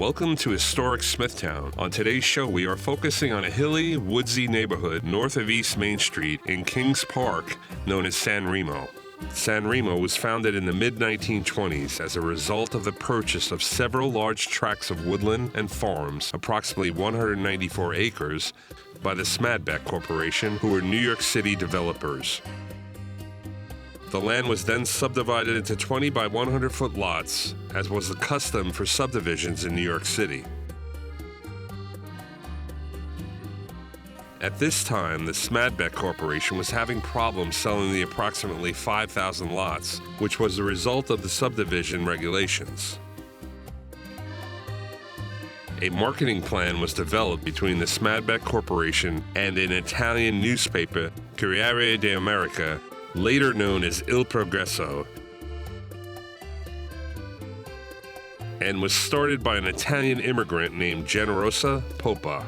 Welcome to historic Smithtown. On today's show, we are focusing on a hilly, woodsy neighborhood north of East Main Street in Kings Park known as San Remo. San Remo was founded in the mid-1920s as a result of the purchase of several large tracts of woodland and farms, approximately 194 acres, by the Smadbeck Corporation, who were New York City developers. The land was then subdivided into 20 by 100-foot lots, as was the custom for subdivisions in New York City. At this time, the Smadbeck Corporation was having problems selling the approximately 5,000 lots, which was the result of the subdivision regulations. A marketing plan was developed between the Smadbeck Corporation and an Italian newspaper, Corriere d'America, later known as Il Progresso, and was started by an Italian immigrant named Generosa Popa.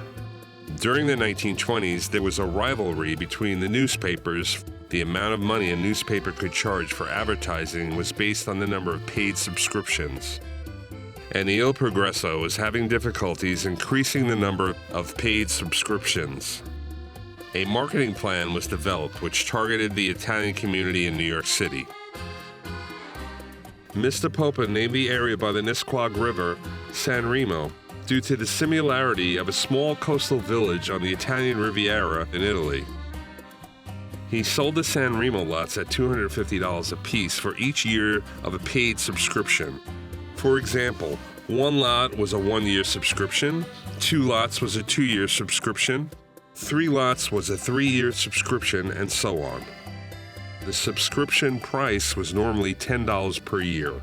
During the 1920s, there was a rivalry between the newspapers. The amount of money a newspaper could charge for advertising was based on the number of paid subscriptions. And the Il Progresso was having difficulties increasing the number of paid subscriptions. A marketing plan was developed which targeted the Italian community in New York City. Mr. Popa named the area by the Nisqually River San Remo due to the similarity of a small coastal village on the Italian Riviera in Italy. He sold the San Remo lots at $250 apiece for each year of a paid subscription. For example, one lot was a 1-year subscription, 2 lots was a 2-year subscription, 3 lots was a 3-year subscription, and so on. The subscription price was normally $10 per year.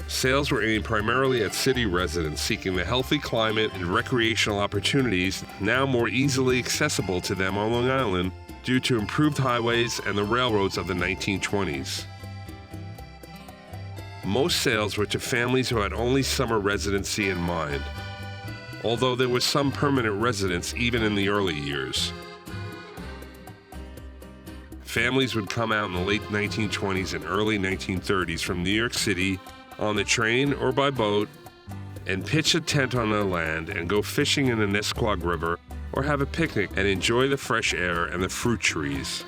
Sales were aimed primarily at city residents seeking the healthy climate and recreational opportunities now more easily accessible to them on Long Island due to improved highways and the railroads of the 1920s. Most sales were to families who had only summer residency in mind, although there was some permanent residence even in the early years. Families would come out in the late 1920s and early 1930s from New York City on the train or by boat and pitch a tent on their land and go fishing in the Nisqually River or have a picnic and enjoy the fresh air and the fruit trees.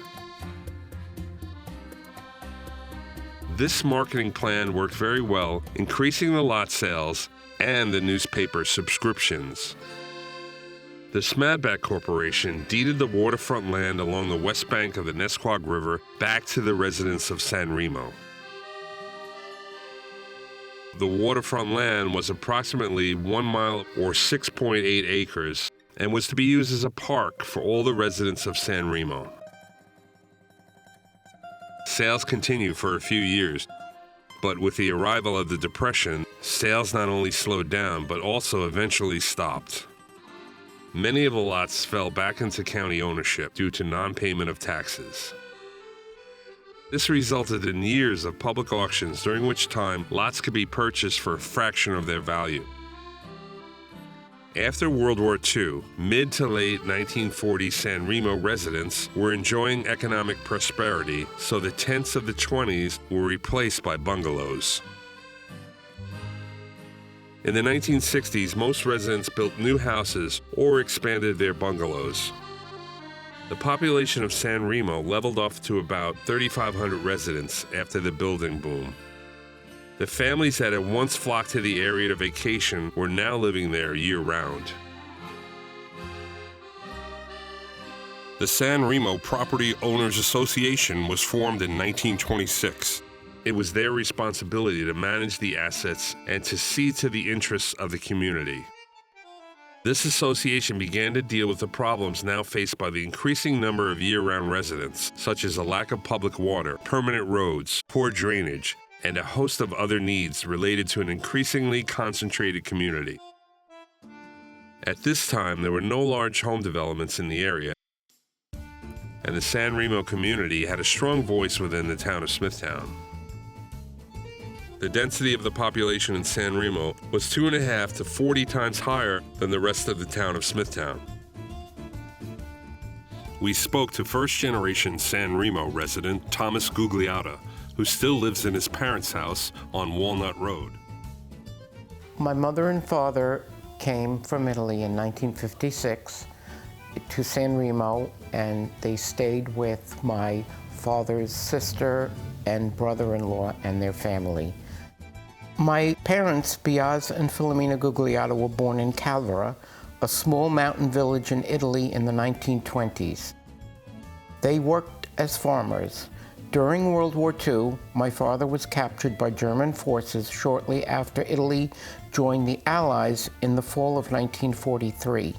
This marketing plan worked very well, increasing the lot sales and the newspaper subscriptions. The Smadbeck Corporation deeded the waterfront land along the west bank of the Nisqually River back to the residents of San Remo. The waterfront land was approximately 1 mile or 6.8 acres and was to be used as a park for all the residents of San Remo. Sales continued for a few years, but with the arrival of the Depression, sales not only slowed down but also eventually stopped. Many of the lots fell back into county ownership due to non-payment of taxes. This resulted in years of public auctions during which time lots could be purchased for a fraction of their value. After World War II, mid to late 1940s San Remo residents were enjoying economic prosperity, so the tents of the 20s were replaced by bungalows. In the 1960s, most residents built new houses or expanded their bungalows. The population of San Remo leveled off to about 3,500 residents after the building boom. The families that had once flocked to the area to vacation were now living there year-round. The San Remo Property Owners Association was formed in 1926. It was their responsibility to manage the assets and to see to the interests of the community. This association began to deal with the problems now faced by the increasing number of year-round residents, such as a lack of public water, permanent roads, poor drainage, and a host of other needs related to an increasingly concentrated community. At this time, there were no large home developments in the area, and the San Remo community had a strong voice within the town of Smithtown. The density of the population in San Remo was 2.5 to 40 times higher than the rest of the town of Smithtown. We spoke to first-generation San Remo resident Thomas Gugliotta, who still lives in his parents' house on Walnut Road. My mother and father came from Italy in 1956 to San Remo, and they stayed with my father's sister and brother-in-law and their family. My parents, Biaz and Filomena Guglielmo, were born in Calvera, a small mountain village in Italy in the 1920s. They worked as farmers. During World War II, my father was captured by German forces shortly after Italy joined the Allies in the fall of 1943.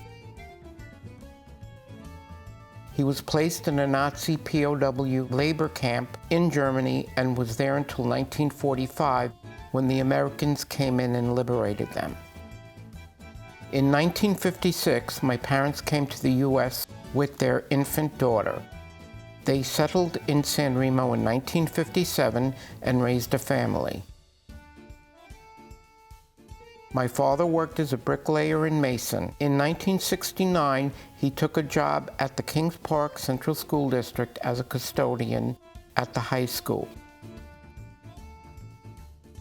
He was placed in a Nazi POW labor camp in Germany and was there until 1945, when the Americans came in and liberated them. In 1956, my parents came to the U.S. with their infant daughter. They settled in San Remo in 1957 and raised a family. My father worked as a bricklayer and mason. In 1969, he took a job at the Kings Park Central School District as a custodian at the high school.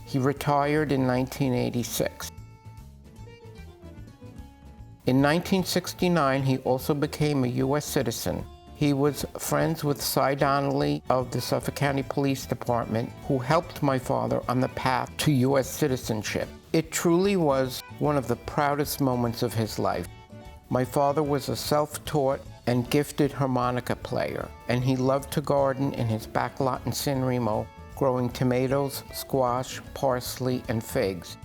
He retired in 1986. In 1969, he also became a U.S. citizen. He was friends with Cy Donnelly of the Suffolk County Police Department, who helped my father on the path to U.S. citizenship. It truly was one of the proudest moments of his life. My father was a self-taught and gifted harmonica player, and he loved to garden in his back lot in San Remo, growing tomatoes, squash, parsley, and figs.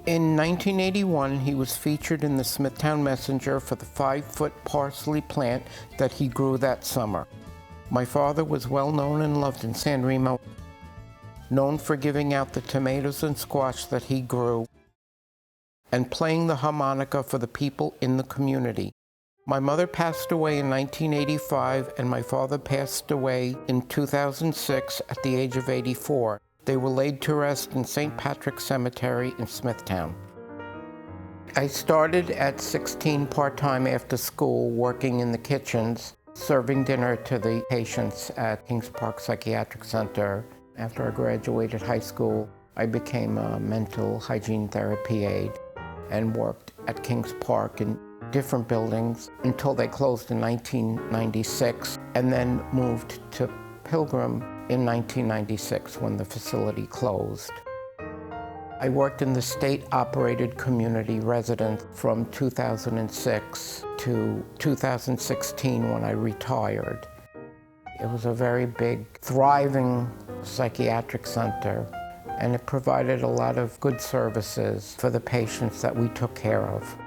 In 1981, he was featured in the Smithtown Messenger for the 5-foot parsley plant that he grew that summer. My father was well known and loved in San Remo, known for giving out the tomatoes and squash that he grew and playing the harmonica for the people in the community. My mother passed away in 1985, and my father passed away in 2006 at the age of 84. They were laid to rest in St. Patrick's Cemetery in Smithtown. I started at 16 part-time after school, working in the kitchens, serving dinner to the patients at Kings Park Psychiatric Center. After I graduated high school, I became a mental hygiene therapy aide and worked at Kings Park in different buildings until they closed in 1996, and then moved to Pilgrim in 1996 when the facility closed. I worked in the state-operated community residence from 2006 to 2016 when I retired. It was a very big, thriving psychiatric center, and it provided a lot of good services for the patients that we took care of.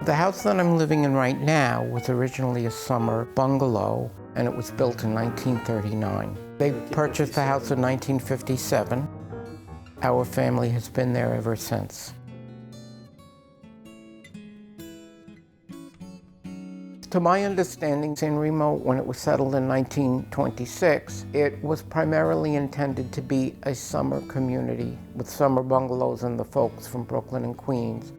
The house that I'm living in right now was originally a summer bungalow, and it was built in 1939. They purchased the house in 1957. Our family has been there ever since. To my understanding, San Remo, when it was settled in 1926, it was primarily intended to be a summer community with summer bungalows, and the folks from Brooklyn and Queens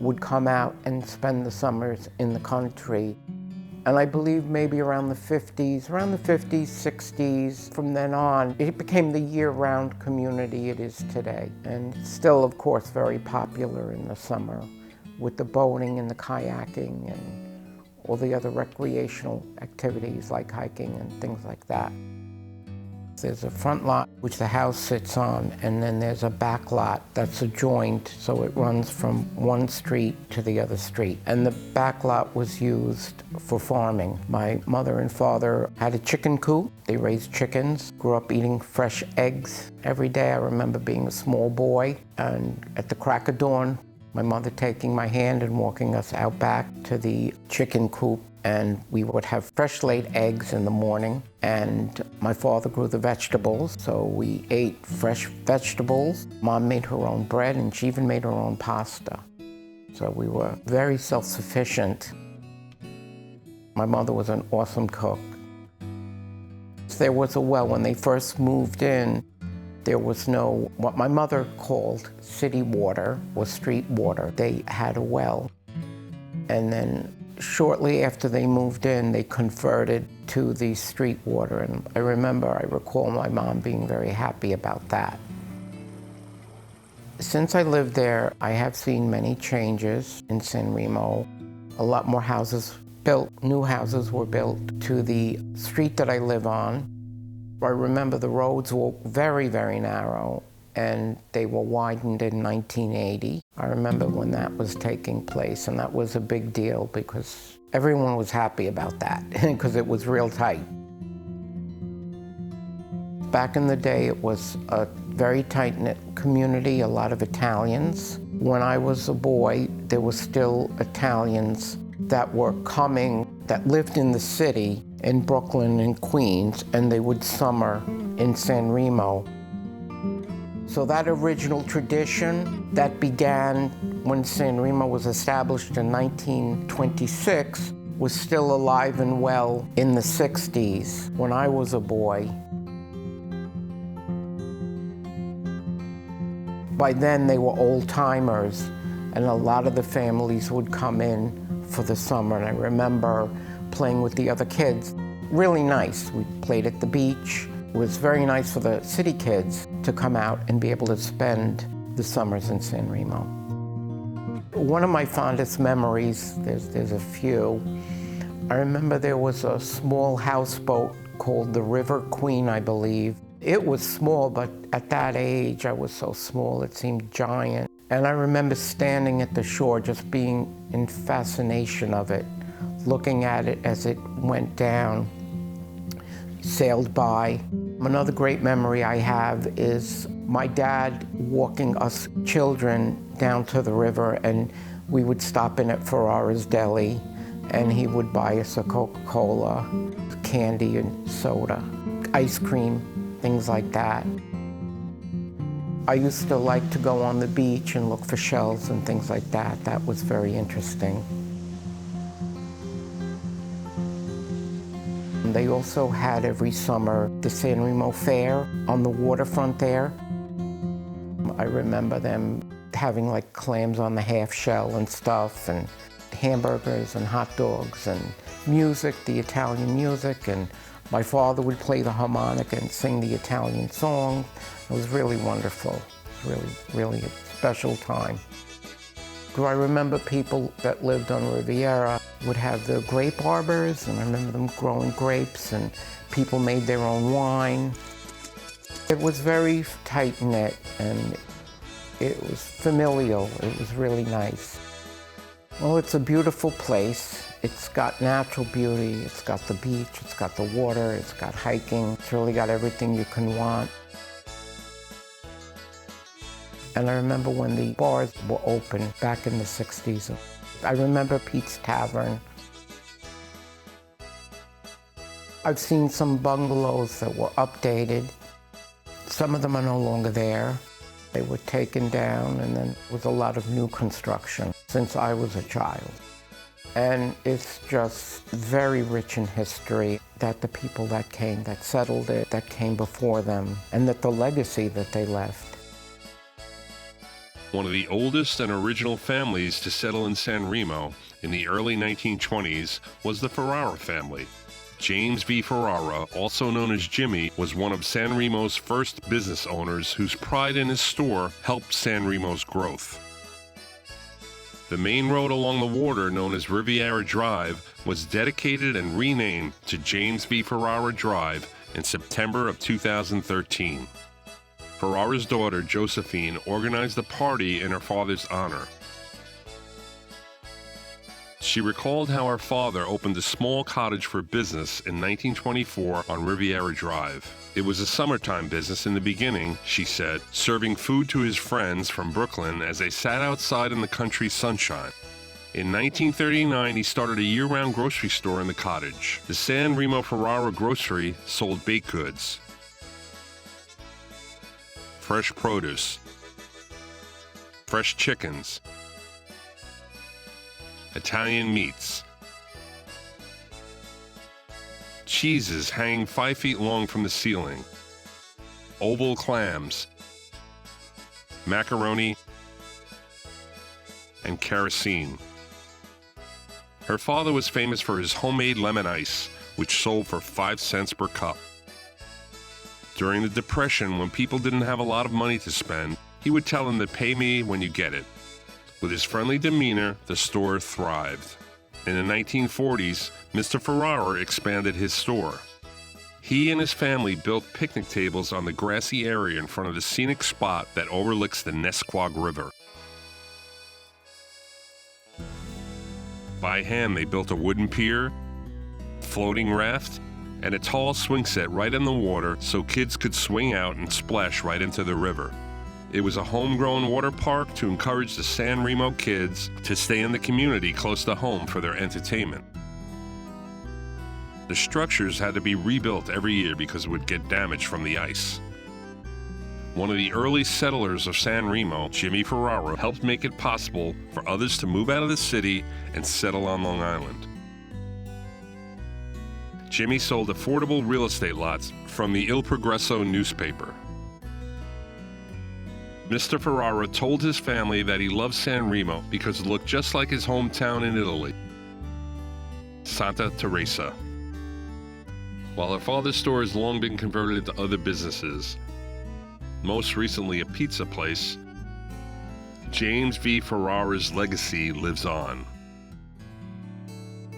would come out and spend the summers in the country. And I believe maybe around the 50s, 60s, from then on, it became the year-round community it is today. And it's still, of course, very popular in the summer with the boating and the kayaking and all the other recreational activities like hiking and things like that. There's a front lot which the house sits on, and then there's a back lot that's adjoined, so it runs from one street to the other street. And the back lot was used for farming. My mother and father had a chicken coop. They raised chickens, grew up eating fresh eggs every day. I remember being a small boy, and at the crack of dawn, my mother taking my hand and walking us out back to the chicken coop, and we would have fresh laid eggs in the morning. And my father grew the vegetables, so we ate fresh vegetables. Mom made her own bread, and she even made her own pasta. So we were very self-sufficient. My mother was an awesome cook. There was a well. When they first moved in, there was no, what my mother called city water or street water. They had a well. And then shortly after they moved in, they converted to the street water. And I recall my mom being very happy about that. Since I lived there, I have seen many changes in San Remo. A lot more houses built, new houses were built to the street that I live on. I remember the roads were very, very narrow, and they were widened in 1980. I remember when that was taking place, and that was a big deal because everyone was happy about that because it was real tight. Back in the day, it was a very tight-knit community, a lot of Italians. When I was a boy, there were still Italians that were coming, that lived in the city, in Brooklyn and Queens, and they would summer in San Remo. So that original tradition that began when San Remo was established in 1926 was still alive and well in the 60s when I was a boy. By then they were old-timers, and a lot of the families would come in for the summer, and I remember playing with the other kids. Really nice. We played at the beach. It was very nice for the city kids to come out and be able to spend the summers in San Remo. One of my fondest memories, there's a few, I remember there was a small houseboat called the River Queen, I believe. It was small, but at that age, I was so small, it seemed giant. And I remember standing at the shore, just being in fascination of it, looking at it as it went down, sailed by. Another great memory I have is my dad walking us children down to the river, and we would stop in at Ferrara's Deli, and he would buy us a Coca-Cola, candy and soda, ice cream, things like that. I used to like to go on the beach and look for shells and things like that. That was very interesting. They also had every summer the San Remo Fair on the waterfront there. I remember them having like clams on the half shell and stuff, and hamburgers and hot dogs and music, the Italian music, and my father would play the harmonica and sing the Italian song. It was really wonderful. Really a special time. I remember people that lived on Riviera would have the grape arbors, and I remember them growing grapes, and people made their own wine. It was very tight-knit, and it was familial. It was really nice. Well, it's a beautiful place. It's got natural beauty. It's got the beach. It's got the water. It's got hiking. It's really got everything you can want. And I remember when the bars were open back in the 60s. I remember Pete's Tavern. I've seen some bungalows that were updated. Some of them are no longer there. They were taken down, and then there was a lot of new construction since I was a child. And it's just very rich in history, that the people that came, that settled it, that came before them, and that the legacy that they left. One of the oldest and original families to settle in San Remo in the early 1920s was the Ferrara family. James V. Ferrara, also known as Jimmy, was one of San Remo's first business owners whose pride in his store helped San Remo's growth. The main road along the water, known as Riviera Drive, was dedicated and renamed to James V. Ferrara Drive in September of 2013. Ferrara's daughter, Josephine, organized the party in her father's honor. She recalled how her father opened a small cottage for business in 1924 on Riviera Drive. It was a summertime business in the beginning, she said, serving food to his friends from Brooklyn as they sat outside in the country sunshine. In 1939, he started a year-round grocery store in the cottage. The San Remo Ferrara Grocery sold baked goods, fresh produce, fresh chickens, Italian meats, cheeses hanging 5 feet long from the ceiling, oval clams, macaroni, and kerosene. Her father was famous for his homemade lemon ice, which sold for 5 cents per cup. During the Depression, when people didn't have a lot of money to spend, He would tell them to pay me when you get it. With his friendly demeanor, the store thrived. In the 1940s, Mr. Ferrara expanded his store. He and his family built picnic tables on the grassy area in front of the scenic spot that overlooks the Nesquag River. By hand, they built a wooden pier, floating raft, and a tall swing set right in the water so kids could swing out and splash right into the river. It was a homegrown water park to encourage the San Remo kids to stay in the community close to home for their entertainment. The structures had to be rebuilt every year because it would get damaged from the ice. One of the early settlers of San Remo, Jimmy Ferrara, helped make it possible for others to move out of the city and settle on Long Island. Jimmy sold affordable real estate lots from the Il Progresso newspaper. Mr. Ferrara told his family that he loved San Remo because it looked just like his hometown in Italy, Santa Teresa. While her father's store has long been converted into other businesses, most recently a pizza place, James V. Ferrara's legacy lives on.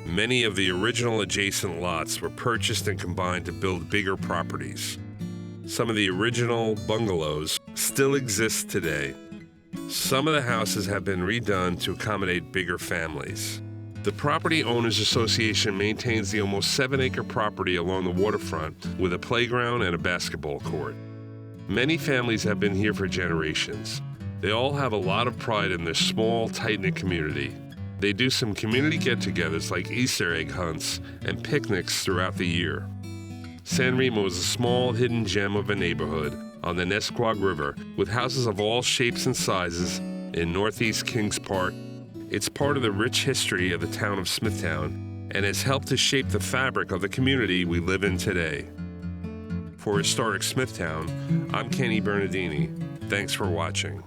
Many of the original adjacent lots were purchased and combined to build bigger properties. Some of the original bungalows still exist today. Some of the houses have been redone to accommodate bigger families. The Property Owners Association maintains the almost 7-acre property along the waterfront with a playground and a basketball court. Many families have been here for generations. They all have a lot of pride in their small, tight-knit community. They do some community get-togethers like Easter egg hunts and picnics throughout the year. San Remo is a small, hidden gem of a neighborhood on the Nesquag River with houses of all shapes and sizes in northeast Kings Park. It's part of the rich history of the town of Smithtown and has helped to shape the fabric of the community we live in today. For Historic Smithtown, I'm Kenny Bernardini. Thanks for watching.